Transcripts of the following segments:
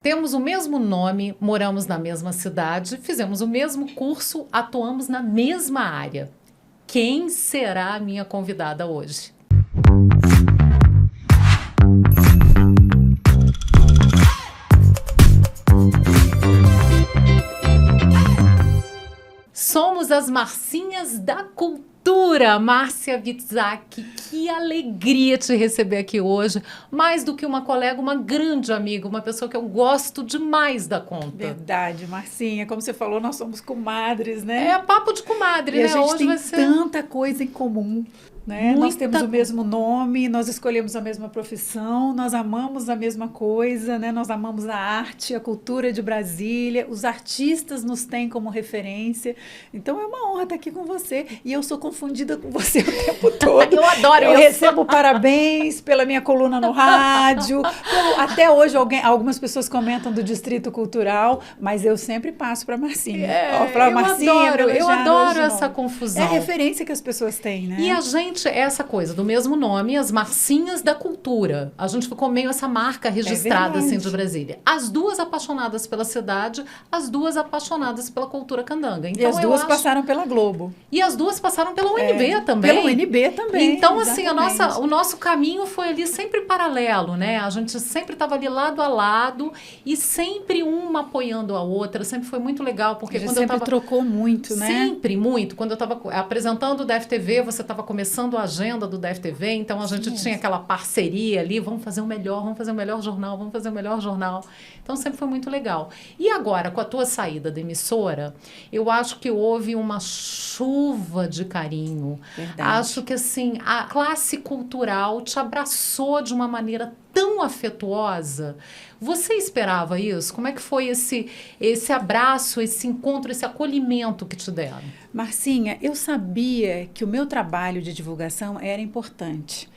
Temos o mesmo nome, moramos na mesma cidade, fizemos o mesmo curso, atuamos na mesma área. Quem será a minha convidada hoje? Somos as Marcinhas da Cultura. Márcia Witzak, que alegria te receber aqui hoje. Mais do que uma colega, uma grande amiga, uma pessoa que eu gosto demais da conta. Verdade, Marcinha. Como você falou, nós somos comadres, né? É papo de comadre, e né? A gente hoje tem vai ser tanta coisa em comum. Né? Nós temos o mesmo nome, nós escolhemos a mesma profissão, nós amamos a mesma coisa, né? Nós amamos a arte, a cultura de Brasília, os artistas nos têm como referência. Então é uma honra estar aqui com você. E eu sou confundida com você o tempo todo. Eu adoro isso. Eu recebo parabéns pela minha coluna no rádio. Até hoje algumas pessoas comentam do Distrito Cultural, mas eu sempre passo para a Marcinha. Eu adoro essa confusão. É a referência que as pessoas têm, né? E a gente, essa coisa do mesmo nome, as Marcinhas da Cultura. A gente ficou meio essa marca registrada assim de Brasília. As duas apaixonadas pela cidade, as duas apaixonadas pela cultura candanga. Então, e as duas passaram pela Globo. E as duas passaram pela UNB também. Pela UNB também. Então, assim, o nosso caminho foi ali sempre paralelo, né? A gente sempre estava ali lado a lado e sempre uma apoiando a outra. Sempre foi muito legal, porque quando eu tava... trocou muito, né? Sempre, muito. Quando eu estava apresentando o DFTV, você estava começando a agenda do DFTV, então a gente tinha aquela parceria ali, vamos fazer o melhor jornal, vamos fazer o melhor jornal. Então sempre foi muito legal. E agora, com a tua saída da emissora, eu acho que houve uma chuva de carinho. Verdade. Acho que assim, a classe cultural te abraçou de uma maneira tão afetuosa. Você esperava isso? Como é que foi esse abraço, esse encontro, esse acolhimento que te deram? Marcinha, eu sabia que o meu trabalho de divulgação era importante.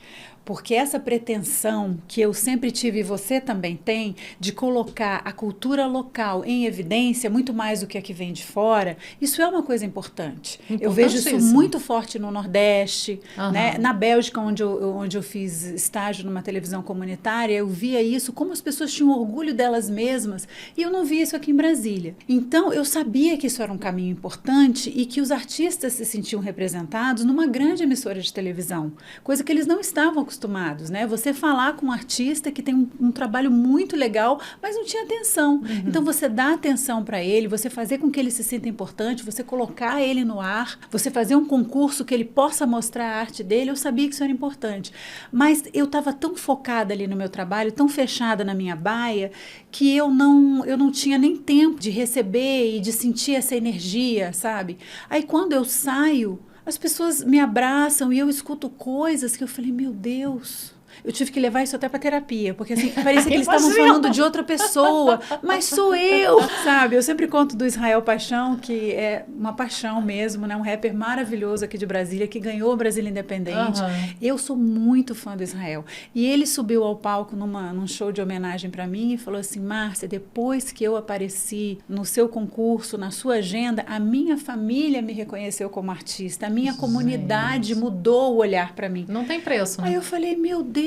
Porque essa pretensão que eu sempre tive e você também tem, de colocar a cultura local em evidência, muito mais do que a que vem de fora, isso é uma coisa importante. Eu vejo isso muito forte no Nordeste, né? Na Bélgica, onde eu fiz estágio numa televisão comunitária, eu via isso, como as pessoas tinham orgulho delas mesmas, e eu não via isso aqui em Brasília. Então, eu sabia que isso era um caminho importante e que os artistas se sentiam representados numa grande emissora de televisão, coisa que eles não estavam acostumados, né? Você falar com um artista que tem um trabalho muito legal, mas não tinha atenção. Então, você dá atenção para ele, você fazer com que ele se sinta importante, você colocar ele no ar, você fazer um concurso que ele possa mostrar a arte dele, eu sabia que isso era importante. Mas eu estava tão focada ali no meu trabalho, tão fechada na minha baia, que eu não tinha nem tempo de receber e de sentir essa energia, sabe? Aí, quando eu saio, as pessoas me abraçam e eu escuto coisas que eu falei, meu Deus, eu tive que levar isso até para terapia, porque assim, parecia que eles estavam falando de outra pessoa, mas sou eu, sabe? Eu sempre conto do Israel Paixão, que é uma paixão mesmo, né? Um rapper maravilhoso aqui de Brasília, que ganhou o Brasília Independente. Eu sou muito fã do Israel. E ele subiu ao palco num show de homenagem para mim e falou assim, Márcia, depois que eu apareci no seu concurso, na sua agenda, a minha família me reconheceu como artista, a minha comunidade mudou o olhar para mim. Não tem preço, né? Aí eu falei, meu Deus,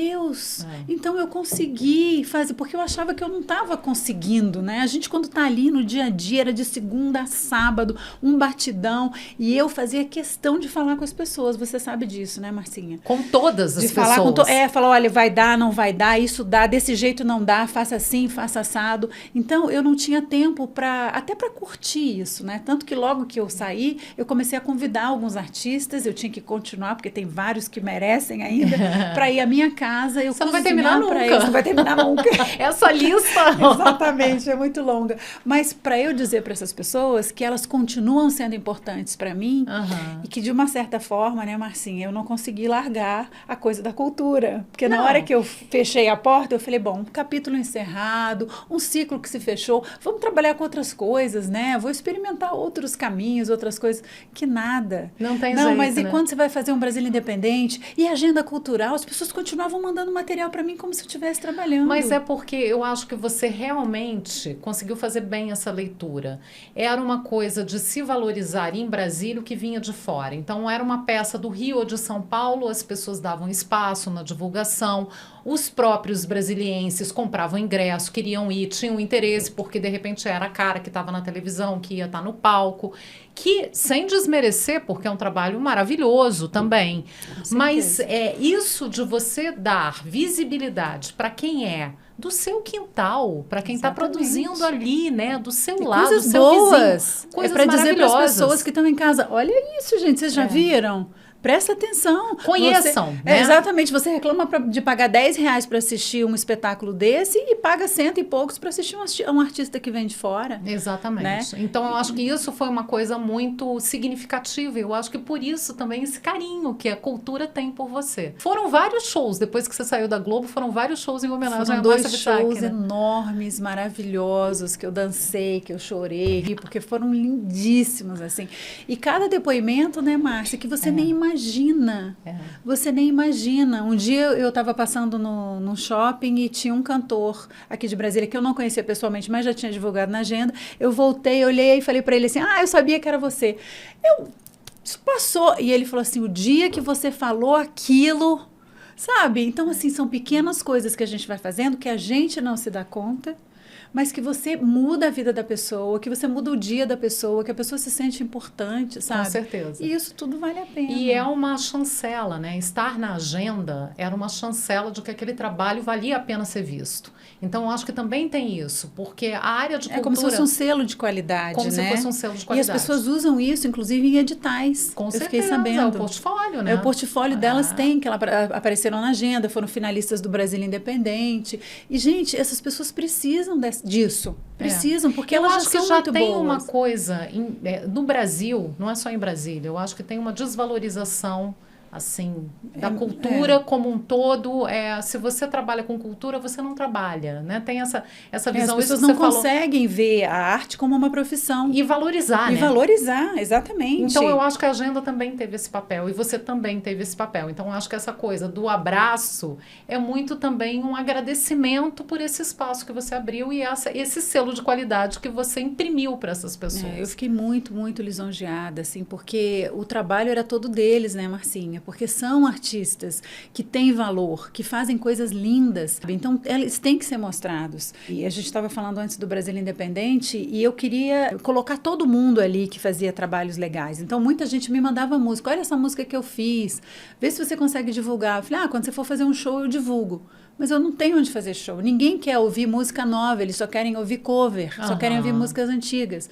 então eu consegui fazer, porque eu achava que eu não estava conseguindo, né? A gente, quando está ali no dia a dia, era de segunda a sábado, um batidão, e eu fazia questão de falar com as pessoas, você sabe disso, né, Marcinha? Com todas as pessoas. Falar, olha, vai dar, não vai dar, isso dá, desse jeito não dá, faça assim, faça assado. Então, eu não tinha tempo até para curtir isso, né? Tanto que logo que eu saí, eu comecei a convidar alguns artistas, eu tinha que continuar, porque tem vários que merecem ainda, para ir à minha casa. Você não vai terminar nunca. Eles, não vai terminar nunca. Essa lista. Exatamente, é muito longa. Mas para eu dizer para essas pessoas que elas continuam sendo importantes para mim e que de uma certa forma, né, Marcinha, eu não consegui largar a coisa da cultura. Porque na hora que eu fechei a porta, eu falei, bom, um capítulo encerrado, um ciclo que se fechou, vamos trabalhar com outras coisas, né? Vou experimentar outros caminhos, outras coisas, que nada. Não tem jeito, mas né? E quando você vai fazer um Brasília Independente e agenda cultural, as pessoas continuavam mandando material para mim como se eu estivesse trabalhando. Mas é porque eu acho que você realmente conseguiu fazer bem essa leitura. Era uma coisa de se valorizar em Brasília o que vinha de fora. Então, era uma peça do Rio ou de São Paulo, as pessoas davam espaço na divulgação. Os próprios brasilienses compravam ingresso, queriam ir, tinham interesse, porque de repente era a cara que estava na televisão, que ia estar no palco, que, sem desmerecer, porque é um trabalho maravilhoso também, mas isso de você dar visibilidade para quem é do seu quintal, para quem está produzindo ali, né, do seu lado, coisas do seu boas, vizinho, coisas para dizer para as maravilhosas. pessoas que estão em casa, olha isso, gente, vocês já viram? Presta atenção. Conheçam, né? Exatamente. Você reclama de pagar R$10 para assistir um espetáculo desse e paga 100 e poucos para assistir um artista que vem de fora. Exatamente. Né? Então, eu acho que isso foi uma coisa muito significativa. Eu acho que por isso também esse carinho que a cultura tem por você. Foram vários shows, depois que você saiu da Globo, foram vários shows em homenagem a Márcia Bittak. Foram 2 shows enormes, maravilhosos, que eu dancei, que eu chorei, porque foram lindíssimos, assim. E cada depoimento, né, Márcia, que você nem imagina. Você nem imagina. Um dia eu estava passando no shopping e tinha um cantor aqui de Brasília que eu não conhecia pessoalmente, mas já tinha divulgado na agenda. Eu voltei, olhei e falei para ele assim, eu sabia que era você. Isso passou. E ele falou assim, o dia que você falou aquilo, sabe? Então, assim, são pequenas coisas que a gente vai fazendo que a gente não se dá conta, mas que você muda a vida da pessoa, que você muda o dia da pessoa, que a pessoa se sente importante, sabe? Com certeza. E isso tudo vale a pena. E é uma chancela, né? Estar na agenda era uma chancela de que aquele trabalho valia a pena ser visto. Então, eu acho que também tem isso, porque a área de cultura... É como se fosse um selo de qualidade, como né? se fosse um selo de qualidade. E as pessoas usam isso, inclusive, em editais. Com certeza, fiquei sabendo. É o portfólio, né? O portfólio delas tem, que elas apareceram na agenda, foram finalistas do Brasil Independente. E, gente, essas pessoas precisam disso. Precisam, porque elas já são muito boas. Eu acho que já tem uma coisa, no Brasil, não é só em Brasília, eu acho que tem uma desvalorização assim, da cultura como um todo. Se você trabalha com cultura, você não trabalha, né? Tem essa visão. As pessoas não conseguem ver a arte como uma profissão. E valorizar, né? E valorizar, exatamente. Então, eu acho que a agenda também teve esse papel, e você também teve esse papel. Então, eu acho que essa coisa do abraço é muito também um agradecimento por esse espaço que você abriu e esse selo de qualidade que você imprimiu para essas pessoas. Eu fiquei muito, muito lisonjeada, assim, porque o trabalho era todo deles, né, Marcinha? Porque são artistas que têm valor, que fazem coisas lindas. Então, eles têm que ser mostrados. E a gente estava falando antes do Brasil Independente e eu queria colocar todo mundo ali que fazia trabalhos legais. Então, muita gente me mandava música. Olha essa música que eu fiz. Vê se você consegue divulgar. Eu falei, quando você for fazer um show, eu divulgo. Mas eu não tenho onde fazer show. Ninguém quer ouvir música nova, eles só querem ouvir cover, só querem ouvir músicas antigas.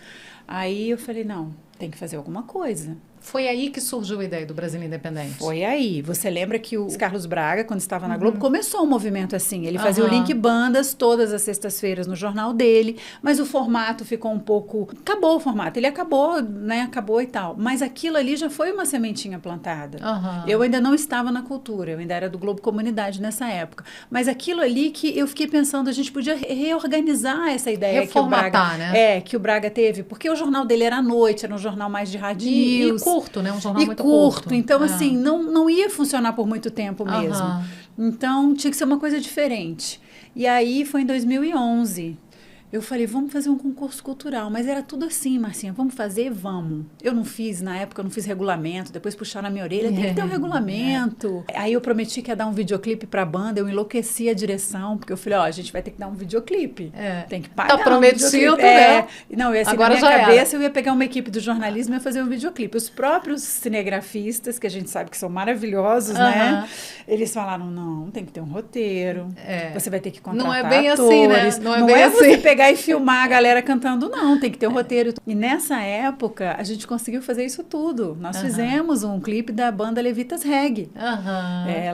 Aí eu falei, não, tem que fazer alguma coisa. Foi aí que surgiu a ideia do Brasil Independente? Foi aí. Você lembra que o Carlos Braga, quando estava na Globo, começou um movimento assim. Ele fazia o Link Bandas todas as sextas-feiras no jornal dele, mas o formato ficou um pouco... Acabou o formato. Ele acabou, né? Acabou e tal. Mas aquilo ali já foi uma sementinha plantada. Eu ainda não estava na cultura. Eu ainda era do Globo Comunidade nessa época. Mas aquilo ali que eu fiquei pensando, a gente podia reorganizar essa ideia reformatar, que o Braga teve. Porque o jornal dele era à noite, era um jornal mais de rádio news. Curto, né? Um jornal muito curto. Então, assim, não ia funcionar por muito tempo mesmo. Então, tinha que ser uma coisa diferente. E aí, foi em 2011. Eu falei, vamos fazer um concurso cultural. Mas era tudo assim, Marcinha, vamos fazer? Vamos. Eu não fiz, na época, eu não fiz regulamento. Depois puxaram na minha orelha, tem que ter um regulamento. Aí eu prometi que ia dar um videoclipe pra banda. Eu enlouqueci a direção, porque eu falei, a gente vai ter que dar um videoclipe. Tem que pagar. Tá prometido, né? Não, assim, agora na minha cabeça, eu ia pegar uma equipe do jornalismo e ia fazer um videoclipe. Os próprios cinegrafistas, que a gente sabe que são maravilhosos, né? Eles falaram, não, tem que ter um roteiro. Você vai ter que contratar atores. Não é bem atores. assim, né? Não é você pegar e filmar a galera cantando, não. Tem que ter um roteiro. E nessa época, a gente conseguiu fazer isso tudo. Nós fizemos um clipe da banda Levitas Reggae.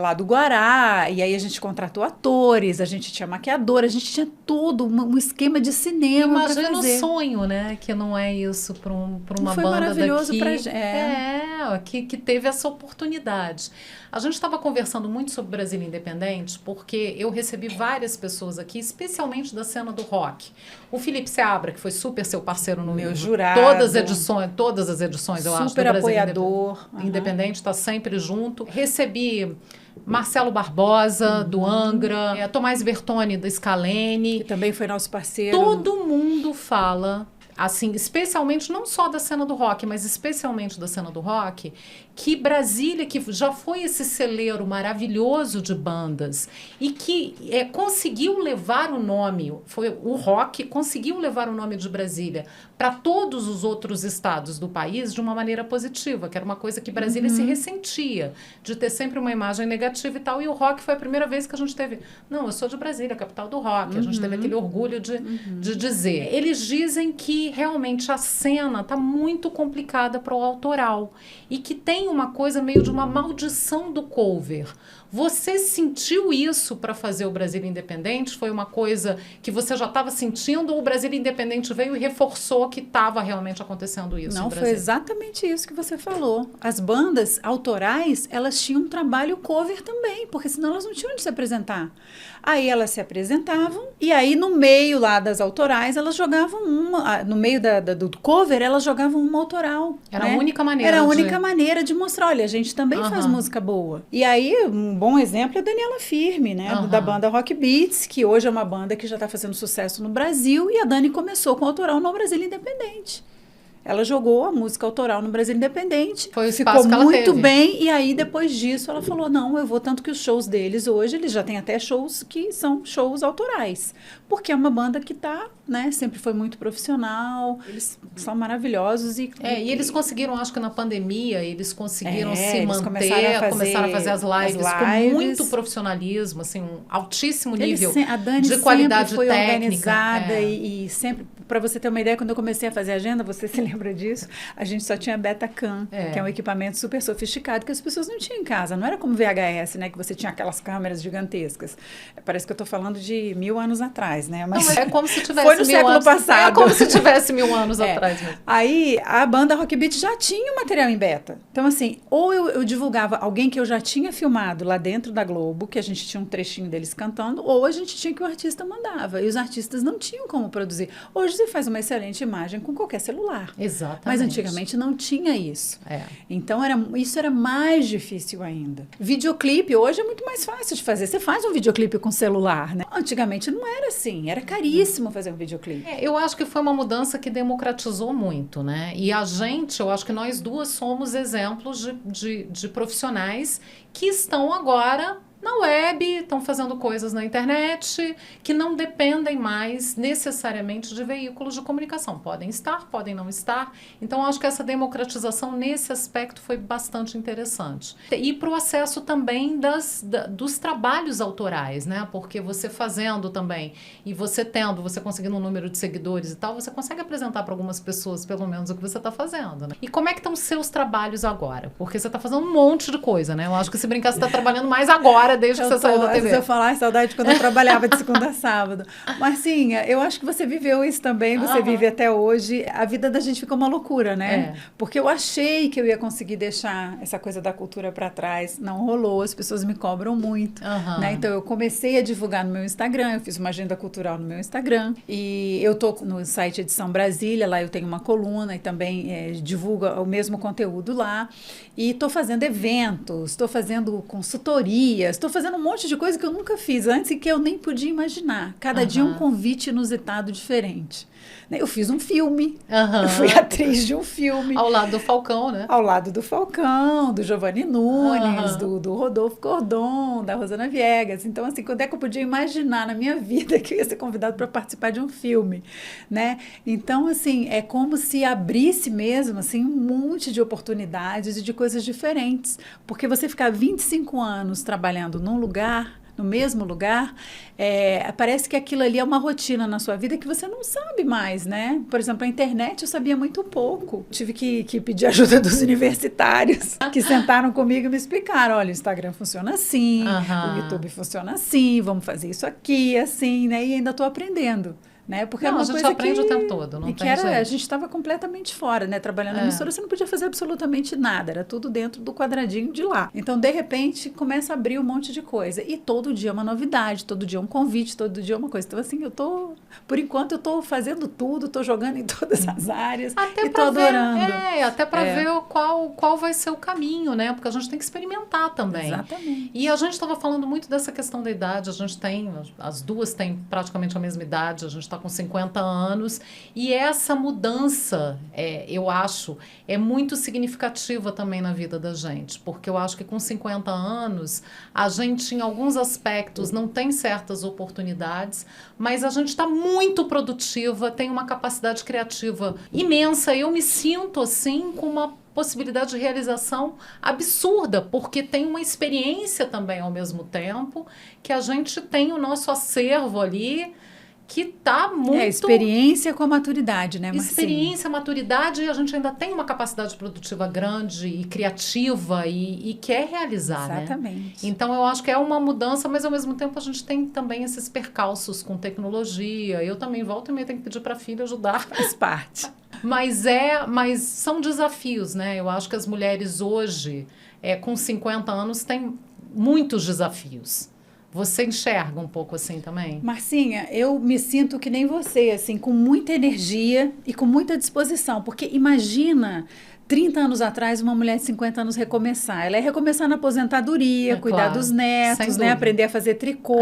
Lá do Guará. E aí a gente contratou atores, a gente tinha maquiadora, a gente tinha tudo, um esquema de cinema para fazer. Imagina o sonho, né? Que não é isso para uma foi banda maravilhoso daqui. Que teve essa oportunidade. A gente estava conversando muito sobre o Brasil Independente, porque eu recebi várias pessoas aqui, especialmente da cena do rock. O Felipe Seabra, que foi super seu parceiro no meu jurado. Todas as edições, eu acho, do Brasil apoiador. Independente, está sempre junto. Recebi Marcelo Barbosa, do Angra, Tomás Bertoni, da Scalene. Que também foi nosso parceiro. Todo mundo fala assim, especialmente não só da cena do rock, mas especialmente da cena do rock, que Brasília, que já foi esse celeiro maravilhoso de bandas e que conseguiu levar o nome, foi o rock, conseguiu levar o nome de Brasília para todos os outros estados do país de uma maneira positiva, que era uma coisa que Brasília se ressentia de ter sempre uma imagem negativa e tal, e o rock foi a primeira vez que a gente teve, não, eu sou de Brasília, capital do rock, a gente teve aquele orgulho de dizer. Eles dizem que realmente a cena está muito complicada para o autoral e que tem uma coisa meio de uma maldição do cover. Você sentiu isso para fazer o Brasília Independente? Foi uma coisa que você já estava sentindo ou o Brasília Independente veio e reforçou que estava realmente acontecendo isso? Não, foi exatamente isso que você falou. As bandas autorais, elas tinham um trabalho cover também, porque senão elas não tinham onde se apresentar. Aí elas se apresentavam e aí no meio lá das autorais, elas jogavam no meio do cover, elas jogavam uma autoral. Era a única maneira. Era a única maneira de mostrar, olha, a gente também faz música boa. E aí, um bom exemplo é a Daniela Firme, né? Da banda Rock Beats, que hoje é uma banda que já está fazendo sucesso no Brasil, e a Dani começou com autoral no Brasília Independente. Ela jogou a música autoral no Brasil Independente, ficou muito bem, e aí depois disso ela falou, não, eu vou, tanto que os shows deles hoje, eles já têm até shows que são shows autorais, porque é uma banda que tá, né, sempre foi muito profissional, eles são maravilhosos. E eles conseguiram, acho que na pandemia, eles conseguiram se manter, começaram a fazer as lives com muito profissionalismo, assim, um altíssimo nível a Dani de qualidade foi técnica. Organizada e sempre, para você ter uma ideia, quando eu comecei a fazer a agenda, você se lembra disso? A gente só tinha Betacam, que é um equipamento super sofisticado que as pessoas não tinham em casa. Não era como VHS, né? Que você tinha aquelas câmeras gigantescas. Parece que eu estou falando de 1000 anos atrás, né? Mas é como se tivesse foi no século passado. É como se tivesse 1000 anos atrás mesmo. Aí, a banda Rock Beat já tinha o material em beta. Então, assim, ou eu divulgava alguém que eu já tinha filmado lá dentro da Globo, que a gente tinha um trechinho deles cantando, ou a gente tinha que o artista mandava. E os artistas não tinham como produzir. Hoje você faz uma excelente imagem com qualquer celular. Exatamente. Mas antigamente não tinha isso. Então, isso era mais difícil ainda. Videoclipe hoje é muito mais fácil de fazer. Você faz um videoclipe com celular, né? Antigamente não era assim. Era caríssimo fazer um videoclipe. Eu acho que foi uma mudança que democratizou muito, né? E eu acho que nós duas somos exemplos de profissionais que estão agora na web, estão fazendo coisas na internet que não dependem mais necessariamente de veículos de comunicação. Podem estar, podem não estar. Então, acho que essa democratização nesse aspecto foi bastante interessante. E para o acesso também dos trabalhos autorais, né? Porque você fazendo também e você conseguindo um número de seguidores e tal, você consegue apresentar para algumas pessoas, pelo menos, o que você está fazendo, né? E como é que estão os seus trabalhos agora? Porque você está fazendo um monte de coisa, né? Eu acho que se brincar, você está trabalhando mais agora desde que você saiu da TV. Eu falar saudade quando eu trabalhava de segunda a sábado. Mas sim, eu acho que você viveu isso também, você vive até hoje. A vida da gente ficou uma loucura, né? Porque eu achei que eu ia conseguir deixar essa coisa da cultura para trás. Não rolou, as pessoas me cobram muito. Né? Então eu comecei a divulgar no meu Instagram, eu fiz uma agenda cultural no meu Instagram. E eu tô no site Edição Brasília, lá eu tenho uma coluna e também divulgo o mesmo conteúdo lá. E estou fazendo eventos, estou fazendo consultorias, estou fazendo um monte de coisa que eu nunca fiz antes e que eu nem podia imaginar. Cada dia um convite inusitado diferente. Eu fiz um filme, eu fui atriz de um filme. Ao lado do Falcão, né? Ao lado do Falcão, do Giovanni Nunes, do Rodolfo Cordon, da Rosana Viegas. Então, assim, quando é que eu podia imaginar na minha vida que eu ia ser convidado para participar de um filme, né? Então, assim, é como se abrisse mesmo, assim, um monte de oportunidades e de coisas diferentes. Porque você ficar 25 anos trabalhando num lugar, no mesmo lugar, parece que aquilo ali é uma rotina na sua vida que você não sabe mais, né? Por exemplo, a internet eu sabia muito pouco. Tive que pedir ajuda dos universitários que sentaram comigo e me explicaram, olha, o Instagram funciona assim, o YouTube funciona assim, vamos fazer isso aqui, assim, né? E ainda estou aprendendo. Né? Porque não, uma a gente coisa aprende o tempo todo, não tem jeito. A gente estava completamente fora, né? Trabalhando na emissora, você não podia fazer absolutamente nada, era tudo dentro do quadradinho de lá. Então, de repente, começa a abrir um monte de coisa. E todo dia é uma novidade, todo dia é um convite, todo dia é uma coisa. Então, assim, por enquanto, eu estou fazendo tudo, estou jogando em todas as áreas e estou adorando. Até para ver qual vai ser o caminho, né? Porque a gente tem que experimentar também. Exatamente. E a gente estava falando muito dessa questão da idade, as duas têm praticamente a mesma idade, a gente está com 50 anos. E essa mudança, eu acho, é muito significativa também na vida da gente. Porque eu acho que com 50 anos, a gente, em alguns aspectos, não tem certas oportunidades, mas a gente está muito produtiva, tem uma capacidade criativa imensa. Eu me sinto, assim, com uma possibilidade de realização absurda, porque tem uma experiência também ao mesmo tempo, que a gente tem o nosso acervo ali, que está muito... experiência com a maturidade, né, Marcinha? Experiência, maturidade, e a gente ainda tem uma capacidade produtiva grande e criativa e quer realizar, Exatamente. né? Então, eu acho que é uma mudança, mas ao mesmo tempo a gente tem também esses percalços com tecnologia. Eu também volto e meio tenho que pedir para a filha ajudar. Faz parte. Mas são desafios, né? Eu acho que as mulheres hoje, com 50 anos, têm muitos desafios. Você enxerga um pouco assim também? Marcinha, eu me sinto que nem você, assim, com muita energia e com muita disposição, porque imagina 30 anos atrás, uma mulher de 50 anos recomeçar. Ela é recomeçar na aposentadoria, cuidar dos netos, né? Aprender a fazer tricô.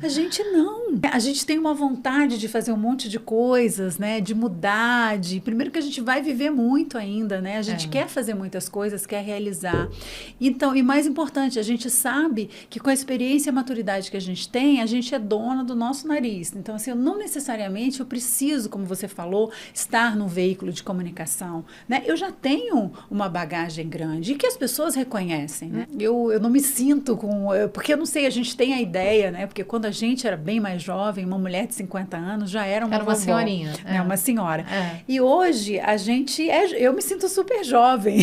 A gente não. A gente tem uma vontade de fazer um monte de coisas, né? De mudar, primeiro que a gente vai viver muito ainda, né? A gente quer fazer muitas coisas, quer realizar. Então, e mais importante, a gente sabe que com a experiência e a maturidade que a gente é dona do nosso nariz. Então, assim, não necessariamente eu preciso, como você falou, estar num veículo de comunicação, né? Eu já tenho uma bagagem grande e que as pessoas reconhecem, né? Eu não me sinto porque eu não sei, a gente tem a ideia, né? Porque quando a gente era bem mais jovem, uma mulher de 50 anos já era uma vovó, senhorinha. Né? Uma senhora. E hoje a gente eu me sinto super jovem.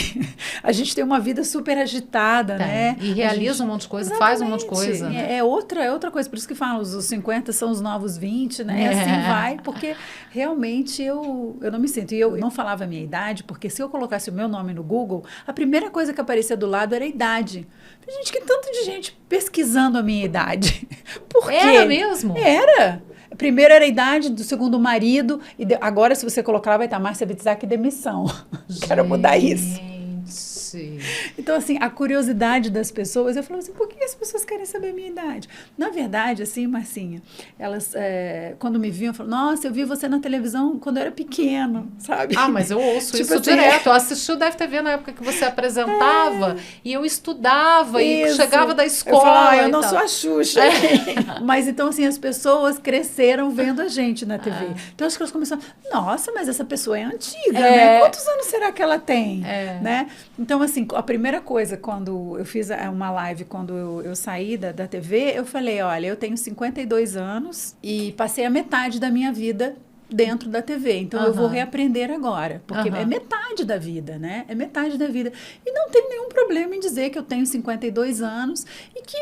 A gente tem uma vida super agitada, né? E realiza um monte de coisa, faz um monte de coisa. Né? É outra coisa, por isso que falam, os 50 são os novos 20, né? E assim vai, porque realmente eu não me sinto. E eu não falava a minha idade, porque se eu colocasse o meu nome no Google, a primeira coisa que aparecia do lado era a idade. Gente, que tanto de gente pesquisando a minha idade. Por quê? Era mesmo? Era. Primeiro era a idade do segundo marido, e agora, se você colocar lá, vai estar Márcia Bitzac demissão. Quero mudar isso. Então, assim, a curiosidade das pessoas, eu falo assim, por que as pessoas querem saber a minha idade? Na verdade, assim, Marcinha, elas, quando me viam, falam, nossa, eu vi você na televisão quando eu era pequeno, sabe? Mas eu ouço tipo isso assim, direto. Eu assisti o DFTV na época que você apresentava, e eu estudava, e chegava da escola. Eu falava, eu não sou a Xuxa. Mas, então, assim, as pessoas cresceram vendo a gente na TV. Então, acho que elas começaram, nossa, mas essa pessoa é antiga, né? Quantos anos será que ela tem? Né? Então, assim, a primeira coisa, quando eu fiz uma live, quando eu saí da TV, eu falei, olha, eu tenho 52 anos e passei a metade da minha vida dentro da TV. Então, eu vou reaprender agora, porque é metade da vida, né? É metade da vida. E não tem nenhum problema em dizer que eu tenho 52 anos e que...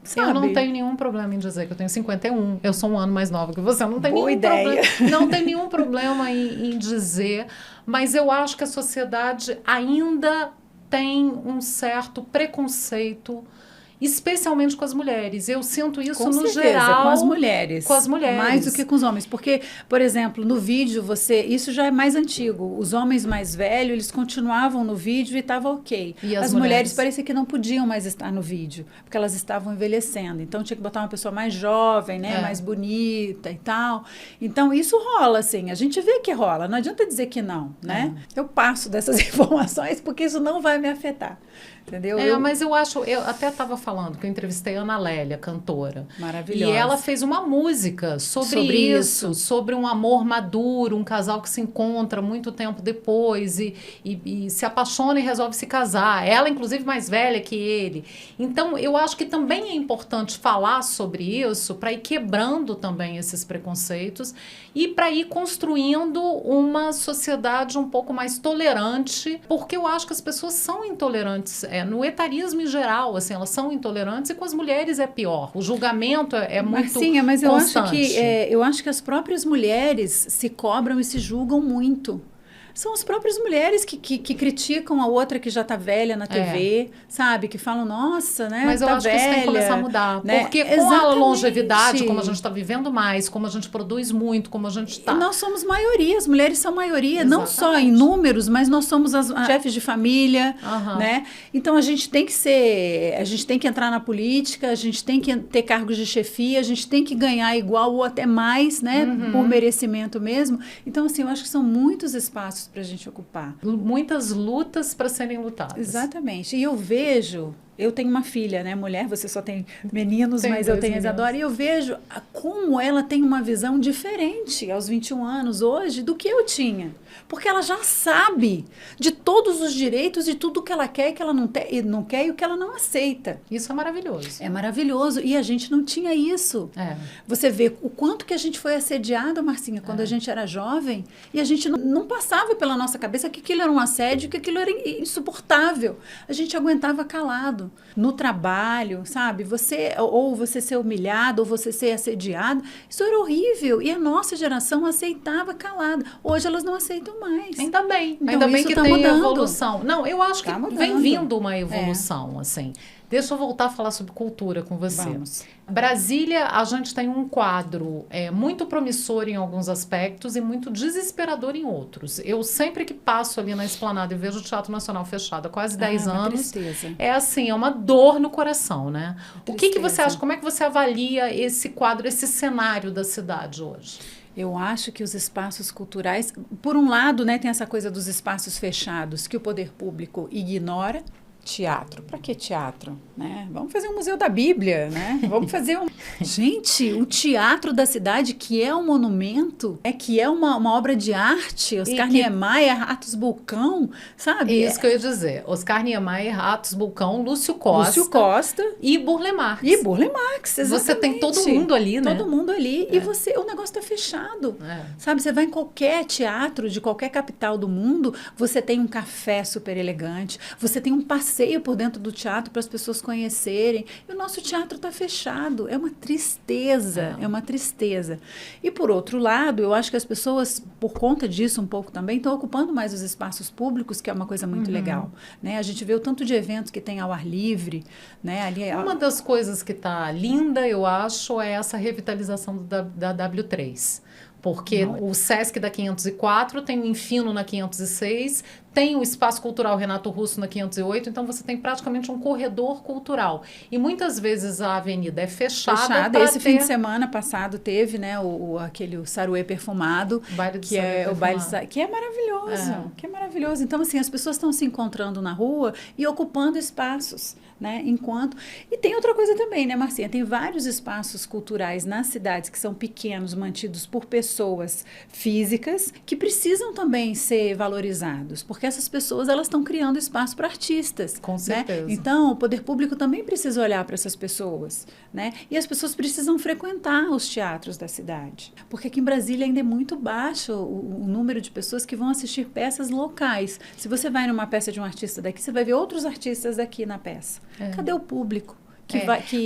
Sabe? Eu não tenho nenhum problema em dizer que eu tenho 51. Eu sou um ano mais nova que você. Não tem Boa nenhum ideia. Problema. Não tem nenhum problema em dizer. Mas eu acho que a sociedade ainda tem um certo preconceito, especialmente com as mulheres. Eu sinto isso no geral. Com as mulheres. Com as mulheres. Mais do que com os homens. Porque, por exemplo, no vídeo, isso já é mais antigo. Os homens mais velhos, eles continuavam no vídeo e estava ok. E as mulheres parecia que não podiam mais estar no vídeo, porque elas estavam envelhecendo. Então, tinha que botar uma pessoa mais jovem, né? Mais bonita e tal. Então, isso rola, assim. A gente vê que rola. Não adianta dizer que não, né? Eu passo dessas informações porque isso não vai me afetar. Entendeu? Mas eu até estava falando que eu entrevistei a Ana Lélia, cantora. Maravilhosa. E ela fez uma música sobre isso, sobre um amor maduro, um casal que se encontra muito tempo depois e se apaixona e resolve se casar. Ela, inclusive, mais velha que ele. Então, eu acho que também é importante falar sobre isso para ir quebrando também esses preconceitos e para ir construindo uma sociedade um pouco mais tolerante, porque eu acho que as pessoas são intolerantes. No etarismo em geral, assim, elas são intolerantes e com as mulheres é pior. O julgamento é muito Marcinha, mas constante. Eu acho que as próprias mulheres se cobram e se julgam muito. São as próprias mulheres que criticam a outra que já está velha na TV, sabe? Que falam, nossa, né? Mas eu tá acho velha, que isso tem que começar a mudar. Né? Porque com a longevidade, como a gente está vivendo mais, como a gente produz muito, como a gente está... Nós somos maioria, as mulheres são maioria, não só em números, mas nós somos as chefes de família, né? Então a gente tem que entrar na política, a gente tem que ter cargos de chefia, a gente tem que ganhar igual ou até mais, né? Por merecimento mesmo. Então, assim, eu acho que são muitos espaços para a gente ocupar. Muitas lutas para serem lutadas. Exatamente. E eu vejo... Eu tenho uma filha, né? Mulher, você só tem meninos, mas eu tenho a Isadora. E eu vejo como ela tem uma visão diferente aos 21 anos hoje do que eu tinha. Porque ela já sabe de todos os direitos e tudo que ela quer e que ela não quer e o que ela não aceita. Isso é maravilhoso. É maravilhoso. E a gente não tinha isso. Você vê o quanto que a gente foi assediada, Marcinha, quando a gente era jovem. E a gente não passava pela nossa cabeça que aquilo era um assédio, que aquilo era insuportável. A gente aguentava calado. No trabalho, sabe? Ou você ser humilhado, ou você ser assediado. Isso era horrível. E a nossa geração aceitava calada. Hoje elas não aceitam mais. Ainda bem. Então, ainda bem que tem mudando. evolução. Não, eu acho que vem vindo uma evolução, assim. Deixa eu voltar a falar sobre cultura com você. Vamos. Brasília, a gente tem um quadro muito promissor em alguns aspectos e muito desesperador em outros. Eu sempre que passo ali na Esplanada e vejo o Teatro Nacional fechado há quase 10 anos, tristeza. é assim, é uma dor no coração, né? O que você acha? Como é que você avalia esse quadro, esse cenário da cidade hoje? Eu acho que os espaços culturais, por um lado, né, tem essa coisa dos espaços fechados que o poder público ignora. Teatro, para que teatro? Né? Vamos fazer um museu da Bíblia, né? Vamos fazer Gente, o teatro da cidade, que é um monumento, que é uma obra de arte, Oscar Niemeyer, Atos Bulcão, sabe? Isso que eu ia dizer. Oscar Niemeyer, Atos Bulcão, Lúcio Costa e Burle Marx. Exatamente. Você tem todo mundo ali, né? Todo mundo ali. E o negócio está fechado. Sabe, você vai em qualquer teatro de qualquer capital do mundo, você tem um café super elegante, você tem um passeio por dentro do teatro para as pessoas conhecerem. E o nosso teatro está fechado. É uma tristeza, é uma tristeza. E, por outro lado, eu acho que as pessoas, por conta disso um pouco também, estão ocupando mais os espaços públicos, que é uma coisa muito legal. Né? A gente vê o tanto de eventos que tem ao ar livre. Né? Uma das coisas que está linda, eu acho, é essa revitalização da W3. Porque o Sesc da 504 tem o Infino na 506, tem o Espaço Cultural Renato Russo na 508, então você tem praticamente um corredor cultural. E muitas vezes a avenida é fechada. Esse fim de semana passado teve, né, aquele Saruê perfumado, que é o baile que é maravilhoso, que é maravilhoso. Então, assim, as pessoas estão se encontrando na rua e ocupando espaços. Né? E tem outra coisa também, né, Marcinha? Tem vários espaços culturais nas cidades que são pequenos, mantidos por pessoas físicas, que precisam também ser valorizados, porque essas pessoas elas estão criando espaço para artistas. Com certeza. Né? Então, o poder público também precisa olhar para essas pessoas. Né? E as pessoas precisam frequentar os teatros da cidade, porque aqui em Brasília ainda é muito baixo o número de pessoas que vão assistir peças locais. Se você vai numa peça de um artista daqui, você vai ver outros artistas daqui na peça. Cadê o público?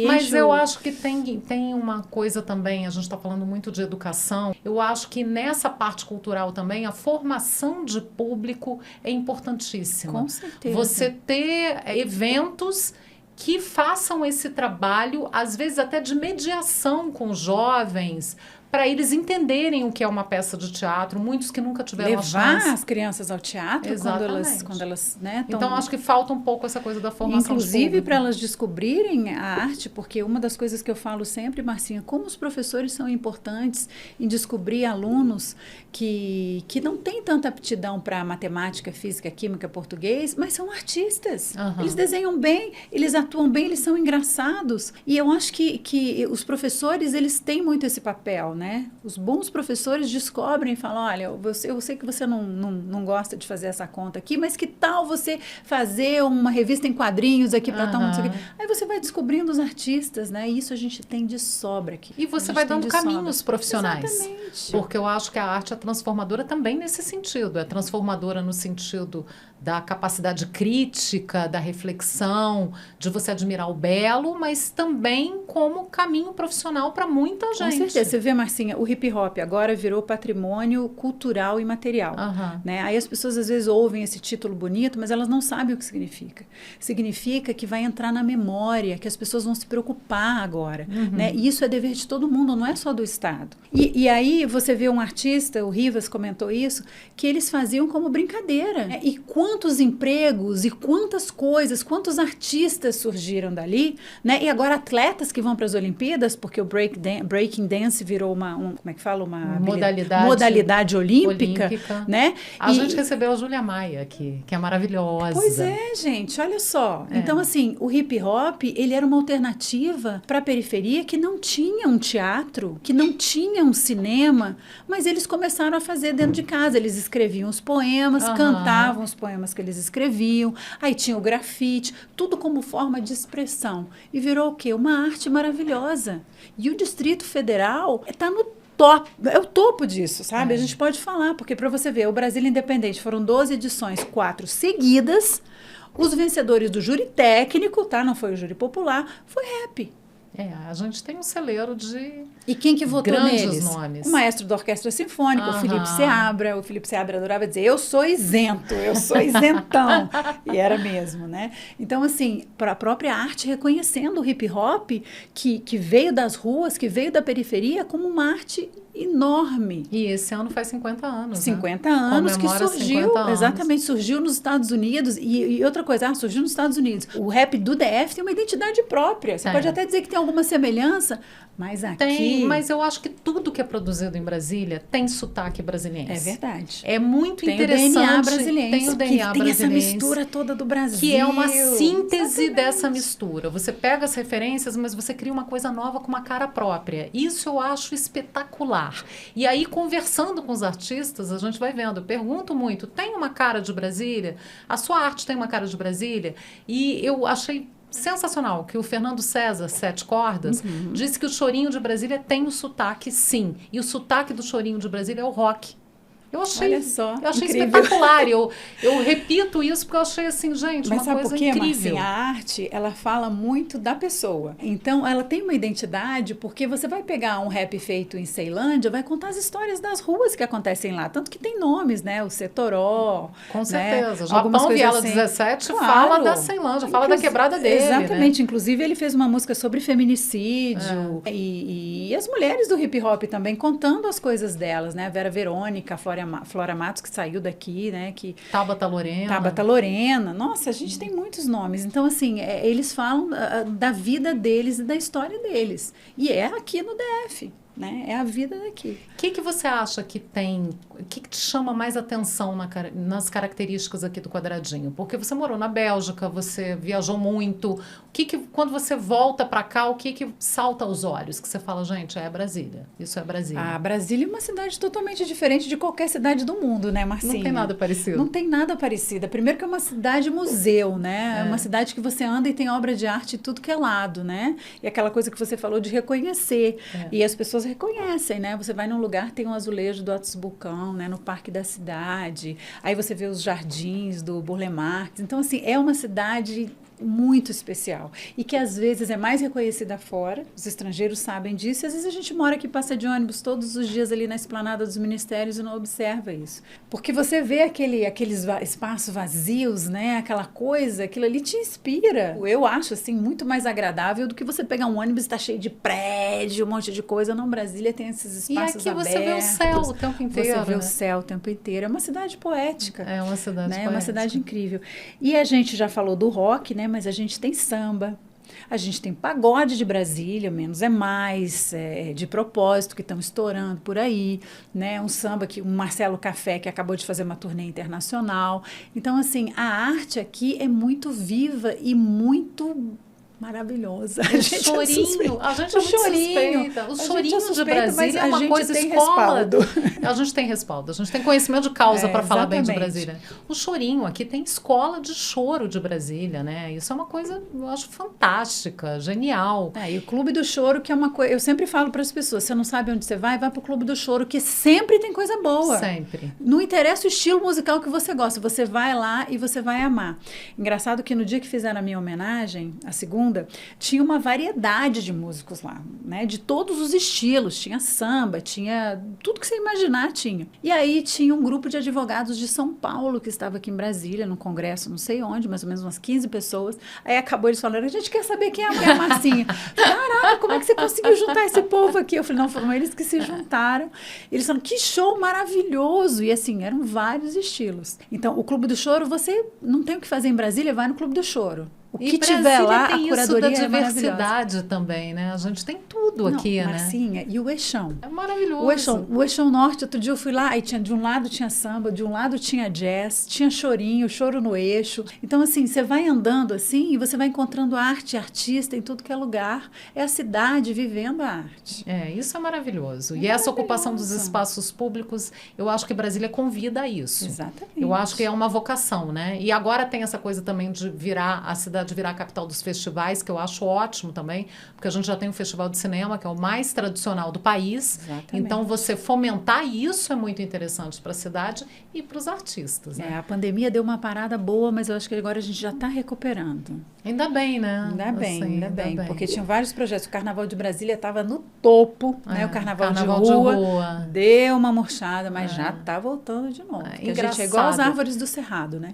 Mas eu acho que tem uma coisa também, a gente está falando muito de educação, eu acho que nessa parte cultural também a formação de público é importantíssima. Com certeza. Você ter eventos que façam esse trabalho, às vezes até de mediação com jovens, para eles entenderem o que é uma peça de teatro, muitos que nunca tiveram a chance. Levar as crianças ao teatro quando elas né, Então, acho que falta um pouco essa coisa da formação. Inclusive, para elas descobrirem a arte, porque uma das coisas que eu falo sempre, Marcinha, como os professores são importantes em descobrir alunos que não têm tanta aptidão para matemática, física, química, português, mas são artistas. Eles desenham bem, eles atuam bem, eles são engraçados. E eu acho que os professores, eles têm muito esse papel, né? Os bons professores descobrem e falam, olha, eu sei que você não gosta de fazer essa conta aqui, mas que tal você fazer uma revista em quadrinhos aqui para tal, não sei o quê. Aí você vai descobrindo os artistas, né? E isso a gente tem de sobra aqui. E você vai dando caminhos profissionais. Exatamente. Porque eu acho que a arte é transformadora também nesse sentido. É transformadora no sentido da capacidade crítica, da reflexão, de você admirar o belo, mas também como caminho profissional para muita gente. Com certeza. Você vê, Marcinha, o hip hop agora virou patrimônio cultural e material, né? Aí as pessoas às vezes ouvem esse título bonito, mas elas não sabem o que significa. Significa que vai entrar na memória, que as pessoas vão se preocupar agora, né? E isso é dever de todo mundo, não é só do Estado. E aí você vê um artista, o Rivas comentou isso, que eles faziam como brincadeira, né? E quantos empregos e quantas coisas, quantos artistas surgiram dali, né? E agora atletas que vão para as Olimpíadas, porque o breaking dance virou como é que fala? Uma modalidade olímpica, né? A gente recebeu a Júlia Maia aqui, que é maravilhosa. Pois é, gente, olha só. Então, assim, o hip hop, ele era uma alternativa para a periferia que não tinha um teatro, que não tinha um cinema, mas eles começaram a fazer dentro de casa. Eles escreviam os poemas, cantavam os poemas que eles escreviam, aí tinha o grafite, tudo como forma de expressão. E virou o quê? Uma arte maravilhosa. E o Distrito Federal está no top, é o topo disso, sabe? A gente pode falar, porque para você ver, o Brasília Independente foram 12 edições, 4 seguidas. Os vencedores do júri técnico, tá? Não foi o júri popular, foi rap. A gente tem um celeiro de E quem que votou grandes neles? nomes. O maestro da Orquestra Sinfônica, o Felipe Seabra. O Felipe Seabra adorava dizer, eu sou isento, eu sou isentão. E era mesmo, né? Então, assim, para a própria arte reconhecendo o hip hop, que veio das ruas, que veio da periferia, como uma arte enorme. E esse ano faz 50 anos, 50 anos Comemora que surgiu, 50 anos. Exatamente, surgiu nos Estados Unidos. E outra coisa, surgiu nos Estados Unidos. O rap do DF tem uma identidade própria. Você pode até dizer que tem alguma semelhança, mas aqui... Tem, mas eu acho que tudo que é produzido em Brasília tem sotaque brasiliense. É verdade. É muito tem interessante. O DNA brasiliense, tem o DNA que tem essa mistura toda do Brasil. Que é uma síntese dessa mistura. Você pega as referências, mas você cria uma coisa nova com uma cara própria. Isso eu acho espetacular. E aí, conversando com os artistas, a gente vai vendo. Eu pergunto muito, tem uma cara de Brasília? A sua arte tem uma cara de Brasília? E eu achei sensacional que o Fernando César, Sete Cordas, disse que o chorinho de Brasília tem o sotaque, sim. E o sotaque do chorinho de Brasília é o rock. Eu achei espetacular. Eu repito isso porque eu achei assim, gente, mas uma coisa incrível. Mas sabe por quê, Marcinha? A arte, ela fala muito da pessoa. Então, ela tem uma identidade, porque você vai pegar um rap feito em Ceilândia, vai contar as histórias das ruas que acontecem lá. Tanto que tem nomes, né? O Setoró. Com certeza. Né? Japão Viela assim. 17 fala da Ceilândia, fala da quebrada dele. Exatamente. Né? Inclusive, ele fez uma música sobre feminicídio. E as mulheres do hip hop também contando as coisas delas, né? Vera Verônica, Flora Matos, que saiu daqui, né? Tabata Lorena. Nossa, a gente tem muitos nomes. Então, assim, eles falam da vida deles e da história deles. E é aqui no DF, né? É a vida daqui. O que você acha que tem... O que te chama mais atenção nas características aqui do Quadradinho? Porque você morou na Bélgica, você viajou muito. Quando você volta para cá, o que salta aos olhos? Que você fala, gente, é Brasília. Isso é Brasília. Brasília é uma cidade totalmente diferente de qualquer cidade do mundo, né, Marcinha? Não tem nada parecido. Não tem nada parecido. Primeiro que é uma cidade museu, né? É uma cidade que você anda e tem obra de arte de tudo que é lado, né? E aquela coisa que você falou de reconhecer. E as pessoas reconhecem, né? Você vai num lugar, tem um azulejo do Atos Bulcão, né? No Parque da Cidade. Aí você vê os jardins do Burle Marx. Então, assim, é uma cidade muito especial e que às vezes é mais reconhecida fora, os estrangeiros sabem disso, e às vezes a gente mora aqui, passa de ônibus todos os dias ali na esplanada dos ministérios e não observa isso, porque você vê aqueles espaços vazios, né, aquela coisa, aquilo ali te inspira. Eu acho assim muito mais agradável do que você pegar um ônibus e tá cheio de prédio, um monte de coisa. Não, Brasília tem esses espaços abertos. E aqui você vê o céu o tempo inteiro. Você vê o céu o tempo inteiro. É uma cidade poética. É uma cidade poética. É uma cidade incrível. E a gente já falou do rock, né? Mas a gente tem samba, a gente tem pagode de Brasília, Menos é Mais, de propósito, que estão estourando por aí, né? Um samba, um Marcelo Café, que acabou de fazer uma turnê internacional. Então, assim, a arte aqui é muito viva e muito maravilhosa. A gente é muito suspeita. O chorinho de Brasília é uma coisa escola. A gente tem respaldo. A gente tem conhecimento de causa para falar bem de Brasília. O chorinho aqui tem escola de choro de Brasília, né? Isso é uma coisa, eu acho, fantástica, genial. E o Clube do Choro, que é uma coisa... Eu sempre falo para as pessoas, você não sabe onde você vai para o Clube do Choro, que sempre tem coisa boa. Sempre. Não interessa o estilo musical que você gosta, você vai lá e você vai amar. Engraçado que no dia que fizeram a minha homenagem, a segunda, segunda. Tinha uma variedade de músicos lá, né? De todos os estilos. Tinha samba, tinha tudo que você imaginar tinha. E aí tinha um grupo de advogados de São Paulo que estava aqui em Brasília, no congresso, não sei onde, mais ou menos umas 15 pessoas. Aí acabou eles falando, a gente quer saber quem é a Marcinha. Caraca, como é que você conseguiu juntar esse povo aqui? Eu falei, não, foram eles que se juntaram. Eles falaram, que show maravilhoso! E assim, eram vários estilos. Então, o Clube do Choro, você não tem o que fazer em Brasília, vai no Clube do Choro. O que tiver lá, a curadoria isso da é diversidade também, né? A gente tem tudo aqui, Marcinha, né? E o Eixão. É maravilhoso. O Eixão Norte, outro dia eu fui lá, aí tinha, de um lado tinha samba, de um lado tinha jazz, tinha chorinho, choro no eixo. Então, assim, você vai andando assim e você vai encontrando arte, artista em tudo que é lugar. É a cidade vivendo a arte. Isso é maravilhoso. E essa ocupação dos espaços públicos, eu acho que Brasília convida a isso. Exatamente. Eu acho que é uma vocação, né? E agora tem essa coisa também de virar a cidade, de virar a capital dos festivais, que eu acho ótimo também, porque a gente já tem um festival de cinema, que é o mais tradicional do país. Exatamente. Então, você fomentar isso é muito interessante para a cidade e para os artistas, né? A pandemia deu uma parada boa, mas eu acho que agora a gente já está recuperando. Ainda bem, né? Ainda bem, assim, ainda bem, porque tinham vários projetos. O Carnaval de Brasília estava no topo, né? O Carnaval de rua deu uma murchada, mas já está voltando de novo. A gente é igual as árvores do Cerrado, né?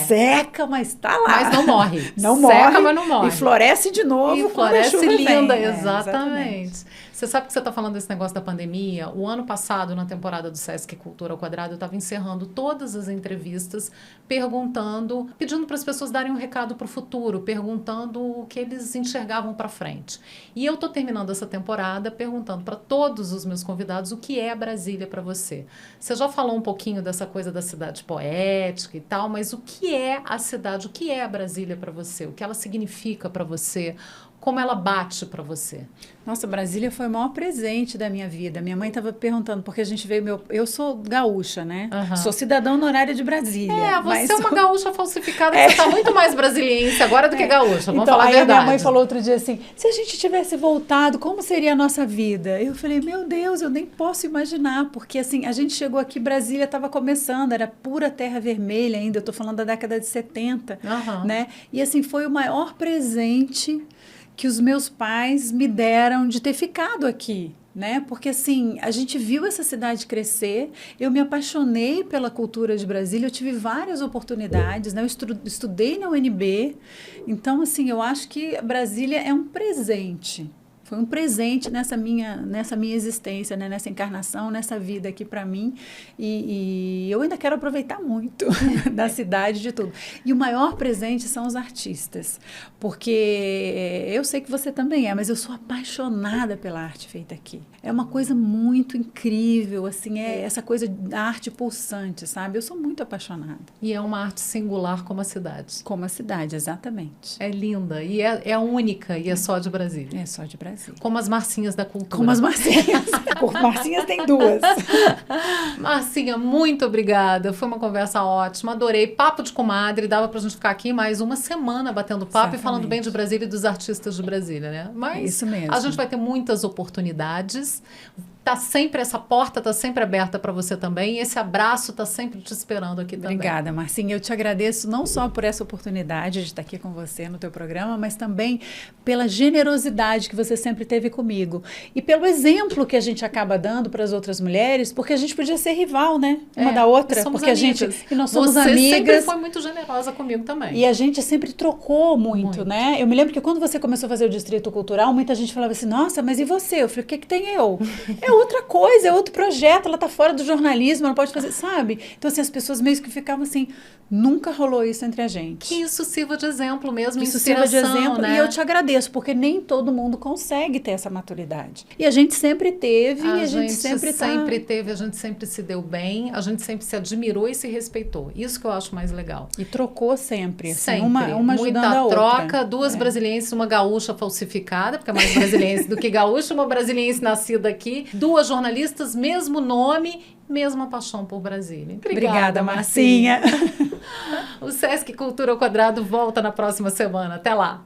Seca, mas está lá. Mas não morre. Não Seca, morre, mas não morre. E floresce de novo. E floresce linda, vem. Exatamente. Você sabe que você está falando desse negócio da pandemia? O ano passado, na temporada do Sesc Cultura ao Quadrado, eu estava encerrando todas as entrevistas pedindo para as pessoas darem um recado para o futuro, perguntando o que eles enxergavam para frente. E eu estou terminando essa temporada perguntando para todos os meus convidados o que é Brasília para você. Você já falou um pouquinho dessa coisa da cidade poética e tal, mas o que é a cidade, o que é a Brasília para você? O que ela significa para você? Como ela bate para você? Nossa, Brasília foi o maior presente da minha vida. Minha mãe estava perguntando, porque a gente veio... Eu sou gaúcha, né? Sou cidadã honorária de Brasília. Você é uma gaúcha falsificada, que você está muito mais brasiliense agora do que gaúcha, vamos falar a verdade. Aí a minha mãe falou outro dia assim, se a gente tivesse voltado, como seria a nossa vida? Eu falei, meu Deus, eu nem posso imaginar, porque assim, a gente chegou aqui, Brasília estava começando, era pura terra vermelha ainda, eu estou falando da década de 70, né? E assim, foi o maior presente que os meus pais me deram de ter ficado aqui, né? Porque assim, a gente viu essa cidade crescer, eu me apaixonei pela cultura de Brasília, eu tive várias oportunidades, né? Eu estudei na UNB, então assim, eu acho que Brasília é um presente. Foi um presente nessa minha existência, né? Nessa encarnação, nessa vida aqui para mim. E eu ainda quero aproveitar muito da cidade, de tudo. E o maior presente são os artistas. Porque eu sei que você também é, mas eu sou apaixonada pela arte feita aqui. É uma coisa muito incrível, assim, é essa coisa da arte pulsante, sabe? Eu sou muito apaixonada. E é uma arte singular como a cidade. Como a cidade, exatamente. É linda. E é única, e é só de Brasília. É só de Brasília. Como as Marcinhas da cultura. Como as Marcinhas. Marcinhas tem duas. Marcinha, muito obrigada. Foi uma conversa ótima. Adorei. Papo de comadre. Dava pra gente ficar aqui mais uma semana batendo papo e falando bem de Brasília e dos artistas de Brasília, né? Mas isso mesmo. A gente vai ter muitas oportunidades. Essa porta está sempre aberta para você também, e esse abraço está sempre te esperando aqui também. Obrigada, Marcinha. Eu te agradeço não só por essa oportunidade de estar aqui com você no teu programa, mas também pela generosidade que você sempre teve comigo. E pelo exemplo que a gente acaba dando para as outras mulheres, porque a gente podia ser rival, né? Uma da outra. Porque amigas. Nós somos você amigas. Você sempre foi muito generosa comigo também. E a gente sempre trocou muito, né? Eu me lembro que quando você começou a fazer o Distrito Cultural, muita gente falava assim, nossa, mas e você? Eu falei, o que tem eu? É outra coisa, é outro projeto, ela está fora do jornalismo, ela pode fazer, sabe? Então, assim, as pessoas meio que ficavam assim, nunca rolou isso entre a gente. Que isso sirva de exemplo mesmo, isso sirva de exemplo, né? E eu te agradeço, porque nem todo mundo consegue ter essa maturidade. E a gente sempre teve, e a gente sempre teve, a gente sempre se deu bem, a gente sempre se admirou e se respeitou. Isso que eu acho mais legal. E trocou sempre, assim, sempre. Uma ajudando a outra. Muita troca, duas brasilienses, uma gaúcha falsificada, porque é mais brasiliense do que gaúcha, uma brasiliense nascida aqui, duas jornalistas, mesmo nome, mesma paixão por Brasília. Obrigada, Marcinha. O Sesc Cultura ao Quadrado volta na próxima semana. Até lá.